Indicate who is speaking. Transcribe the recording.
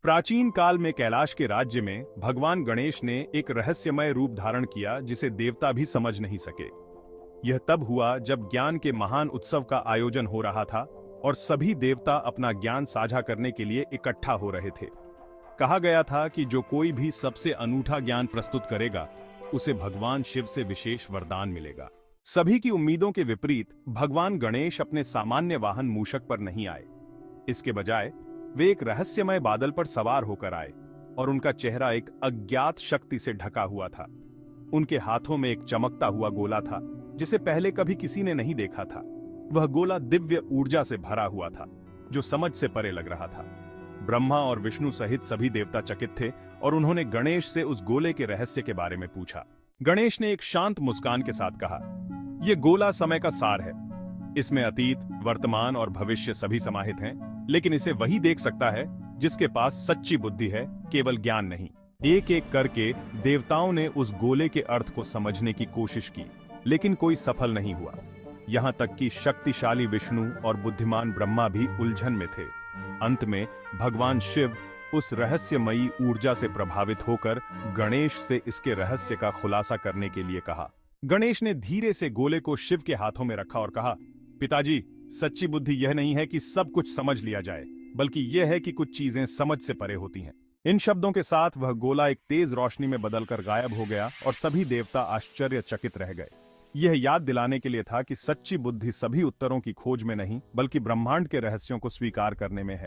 Speaker 1: प्राचीन काल में कैलाश के राज्य में भगवान गणेश ने एक रहस्यमय रूप धारण किया जिसे देवता भी समझ नहीं सके। यह तब हुआ जब ज्ञान के महान उत्सव का आयोजन हो रहा था और सभी देवता अपना ज्ञान साझा करने के लिए इकट्ठा हो रहे थे। कहा गया था कि जो कोई भी सबसे अनूठा ज्ञान प्रस्तुत करेगा उसे भगवान शिव से विशेष वरदान मिलेगा। सभी की उम्मीदों के विपरीत भगवान गणेश अपने सामान्य वाहन मूषक पर नहीं आए। इसके बजाय वे एक रहस्यमय बादल पर सवार होकर आए और उनका चेहरा एक अज्ञात शक्ति से ढका हुआ था। उनके हाथों में एक चमकता हुआ गोला था जिसे पहले कभी किसी ने नहीं देखा था। वह गोला दिव्य ऊर्जा से भरा हुआ था जो समझ से परे लग रहा था। ब्रह्मा और विष्णु सहित सभी देवता चकित थे और उन्होंने गणेश से उस गोले के रहस्य के बारे में पूछा। गणेश ने एक शांत मुस्कान के साथ कहा, यह गोला समय का सार है। इसमें अतीत, वर्तमान और भविष्य सभी समाहित हैं, लेकिन इसे वही देख सकता है जिसके पास सच्ची बुद्धि है, केवल ज्ञान नहीं। एक एक करके देवताओं ने उस गोले के अर्थ को समझने की कोशिश की, लेकिन कोई सफल नहीं हुआ। यहाँ तक कि शक्तिशाली विष्णु और बुद्धिमान ब्रह्मा भी उलझन में थे। अंत में भगवान शिव उस रहस्यमयी ऊर्जा से प्रभावित होकर गणेश से इसके रहस्य का खुलासा करने के लिए कहा। गणेश ने धीरे से गोले को शिव के हाथों में रखा और कहा, पिताजी, सच्ची बुद्धि यह नहीं है कि सब कुछ समझ लिया जाए, बल्कि यह है कि कुछ चीजें समझ से परे होती हैं। इन शब्दों के साथ वह गोला एक तेज रोशनी में बदलकर गायब हो गया और सभी देवता आश्चर्यचकित रह गए। यह याद दिलाने के लिए था कि सच्ची बुद्धि सभी उत्तरों की खोज में नहीं, बल्कि ब्रह्मांड के रहस्यों को स्वीकार करने में है।